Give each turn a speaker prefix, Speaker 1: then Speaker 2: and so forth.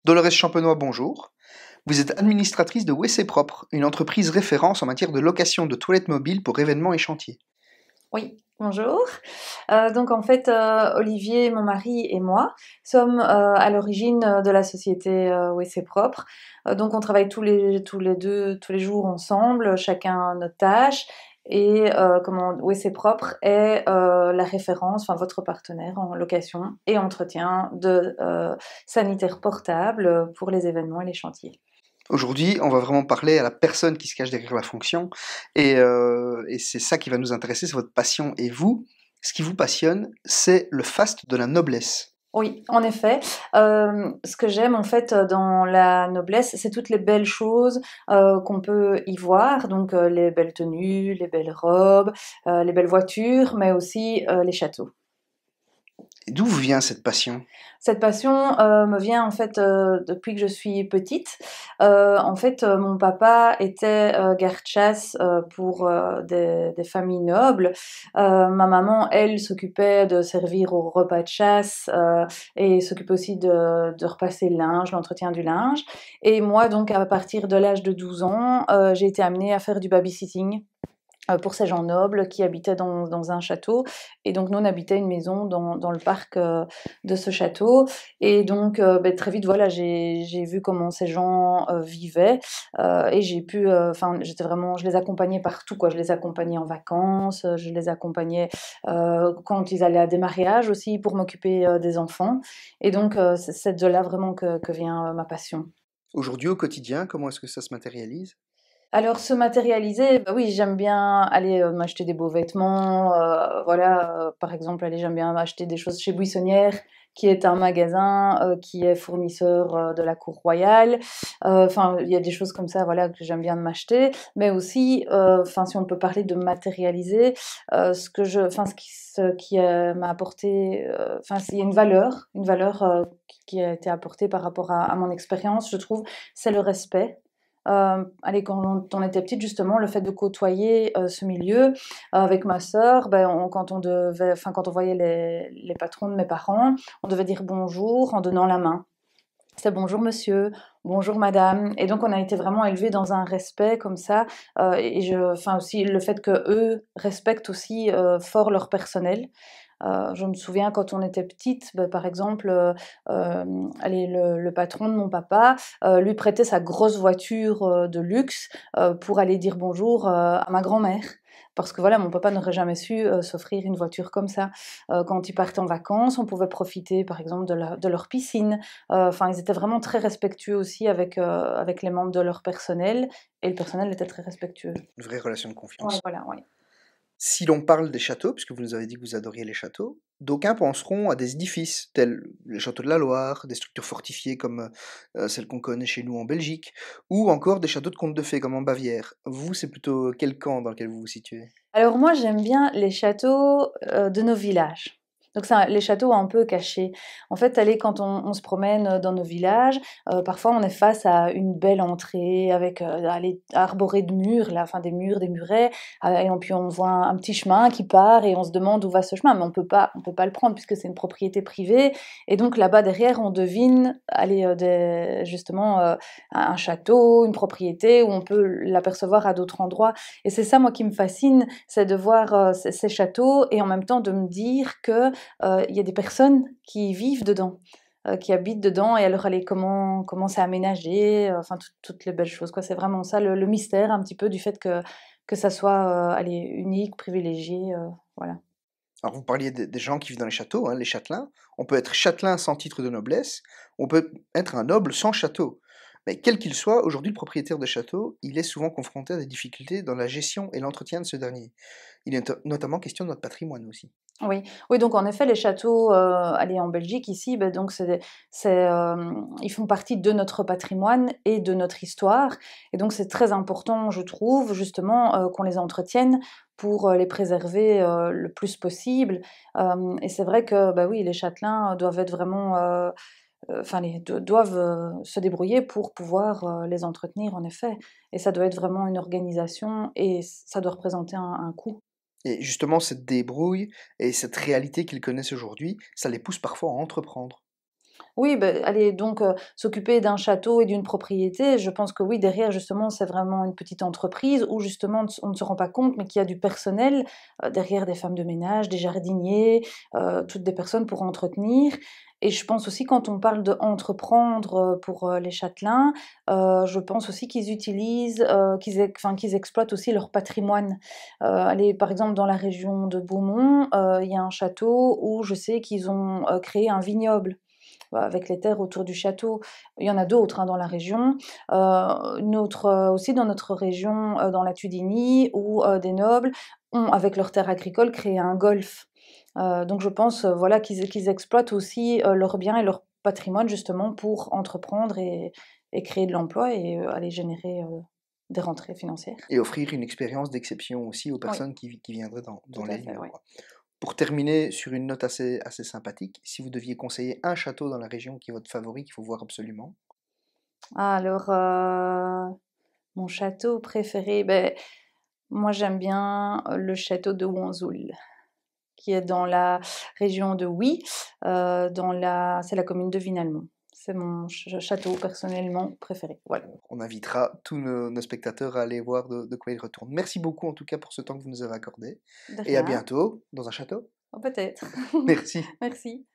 Speaker 1: Dolores Champenois, bonjour. Vous êtes administratrice de WC Propre, une entreprise référence en matière de location de toilettes mobiles pour événements et chantiers.
Speaker 2: Oui, bonjour. Donc en fait, Olivier, mon mari et moi sommes à l'origine de la société WC Propre. Donc on travaille tous les deux, tous les jours ensemble, chacun notre tâche. Et comment WC Propre est la référence, enfin votre partenaire en location et entretien de sanitaires portables pour les événements et les chantiers.
Speaker 1: Aujourd'hui, on va vraiment parler à la personne qui se cache derrière la fonction, et c'est ça qui va nous intéresser, c'est votre passion. Et vous, ce qui vous passionne, c'est le faste de la noblesse.
Speaker 2: Oui, en effet. Ce que j'aime en fait dans la noblesse, c'est toutes les belles choses qu'on peut y voir, donc les belles tenues, les belles robes, les belles voitures, mais aussi les châteaux.
Speaker 1: Et d'où vous vient cette passion?
Speaker 2: Cette passion me vient en fait depuis que je suis petite. En fait, mon papa était garde-chasse pour des familles nobles. Ma maman, elle, s'occupait de servir au repas de chasse et s'occupait aussi de repasser le linge, l'entretien du linge. Et moi, donc, à partir de l'âge de 12 ans, j'ai été amenée à faire du babysitting pour ces gens nobles qui habitaient dans un château. Et donc, nous, on habitait une maison dans le parc de ce château. Et donc, très vite, voilà, j'ai vu comment ces gens vivaient. Et j'ai pu, enfin, j'étais vraiment, je les accompagnais partout, quoi. Je les accompagnais en vacances, je les accompagnais quand ils allaient à des mariages aussi pour m'occuper des enfants. Et donc, c'est de là vraiment que vient ma passion.
Speaker 1: Aujourd'hui, au quotidien, comment est-ce que ça se matérialise?
Speaker 2: Alors se matérialiser, bah oui, j'aime bien aller, m'acheter des beaux vêtements, voilà, par exemple, allez, j'aime bien m'acheter des choses chez Buissonnière, qui est un magasin, qui est fournisseur, de la cour royale. Enfin, il y a des choses comme ça, voilà, que j'aime bien m'acheter. Mais aussi, enfin, si on peut parler de matérialiser, ce qui, m'a apporté, enfin, s'il y a une valeur, qui a été apportée par rapport à mon expérience, je trouve, c'est le respect. Allez, quand on était petite, justement, le fait de côtoyer ce milieu avec ma sœur, ben, quand on voyait les patrons de mes parents, on devait dire bonjour en donnant la main. C'est bonjour monsieur, bonjour madame. Et donc on a été vraiment élevés dans un respect comme ça. Enfin aussi le fait que eux respectent aussi fort leur personnel. Je me souviens quand on était petite, bah, par exemple, allez, le patron de mon papa lui prêtait sa grosse voiture de luxe pour aller dire bonjour à ma grand-mère. Parce que voilà, mon papa n'aurait jamais su s'offrir une voiture comme ça. Quand ils partaient en vacances, on pouvait profiter, par exemple, de leur piscine. Enfin, ils étaient vraiment très respectueux aussi avec les membres de leur personnel, et le personnel était très respectueux.
Speaker 1: Une vraie relation de
Speaker 2: Ouais,
Speaker 1: confiance.
Speaker 2: voilà, ouais.
Speaker 1: Si l'on parle des châteaux, puisque vous nous avez dit que vous adoriez les châteaux, d'aucuns penseront à des édifices tels les châteaux de la Loire, des structures fortifiées comme celles qu'on connaît chez nous en Belgique, ou encore des châteaux de contes de fées comme en Bavière. Vous, c'est plutôt quel camp dans lequel vous vous situez?
Speaker 2: Alors moi, j'aime bien les châteaux de nos villages. Donc ça, les châteaux un peu cachés. En fait, allez, quand on se promène dans nos villages, parfois on est face à une belle entrée avec, allez, arborée de murs, là, enfin des murs, des murets, et puis on voit un petit chemin qui part et on se demande où va ce chemin, mais on peut pas le prendre puisque c'est une propriété privée. Et donc là-bas derrière, on devine, allez, justement, un château, une propriété où on peut l'apercevoir à d'autres endroits. Et c'est ça, moi, qui me fascine, c'est de voir ces châteaux et en même temps de me dire que il y a des personnes qui vivent dedans, qui habitent dedans, et alors allez, comment c'est aménagé, enfin toutes les belles choses, quoi. C'est vraiment ça le mystère un petit peu du fait que ça soit allez, unique, privilégié, voilà.
Speaker 1: Alors vous parliez des gens qui vivent dans les châteaux, hein, les châtelains. On peut être châtelain sans titre de noblesse, on peut être un noble sans château. Mais quel qu'il soit, aujourd'hui le propriétaire de château, il est souvent confronté à des difficultés dans la gestion et l'entretien de ce dernier. Il est notamment question de notre patrimoine aussi.
Speaker 2: Oui, oui, donc en effet, les châteaux, allez, en Belgique ici, bah, donc ils font partie de notre patrimoine et de notre histoire, et donc c'est très important, je trouve, justement, qu'on les entretienne pour, les préserver, le plus possible. Et c'est vrai que, bah, oui, les châtelains doivent être vraiment, enfin doivent, se débrouiller pour pouvoir, les entretenir, en effet, et ça doit être vraiment une organisation et ça doit représenter un coût.
Speaker 1: Et justement, cette débrouille et cette réalité qu'ils connaissent aujourd'hui, ça les pousse parfois à entreprendre.
Speaker 2: Oui, bah, allez, donc s'occuper d'un château et d'une propriété, je pense que oui, derrière, justement, c'est vraiment une petite entreprise où justement on ne se rend pas compte, mais qu'il y a du personnel, derrière, des femmes de ménage, des jardiniers, toutes des personnes pour entretenir. Et je pense aussi quand on parle d'entreprendre, pour, les châtelains, je pense aussi qu'ils utilisent, qu'ils exploitent aussi leur patrimoine. Allez, par exemple, dans la région de Beaumont, il y a un château où je sais qu'ils ont, créé un vignoble avec les terres autour du château. Il y en a d'autres, hein, dans la région. Une autre, aussi dans notre région, dans la Tudini, où, des nobles ont, avec leurs terres agricoles, créé un golf. Donc je pense, voilà, qu'ils exploitent aussi, leurs biens et leur patrimoine justement pour entreprendre et créer de l'emploi et aller générer, des rentrées financières.
Speaker 1: Et offrir une expérience d'exception aussi aux
Speaker 2: Oui,
Speaker 1: personnes qui viendraient
Speaker 2: tout
Speaker 1: dans
Speaker 2: à
Speaker 1: les
Speaker 2: fait,
Speaker 1: lieux,
Speaker 2: oui.
Speaker 1: quoi. Pour terminer sur une note assez sympathique, si vous deviez conseiller un château dans la région qui est votre favori, qu'il faut voir absolument.
Speaker 2: Ah alors, mon château préféré, beh, moi j'aime bien, le château de Wonsoul, qui est dans la région de Huy, c'est la commune de Vinalmont. C'est mon château personnellement préféré, voilà.
Speaker 1: On invitera tous nos spectateurs à aller voir de quoi ils retournent. Merci beaucoup en tout cas pour ce temps que vous nous avez accordé.
Speaker 2: De
Speaker 1: Et à
Speaker 2: rien,
Speaker 1: bientôt dans un château.
Speaker 2: peut-être.
Speaker 1: Merci.
Speaker 2: Merci.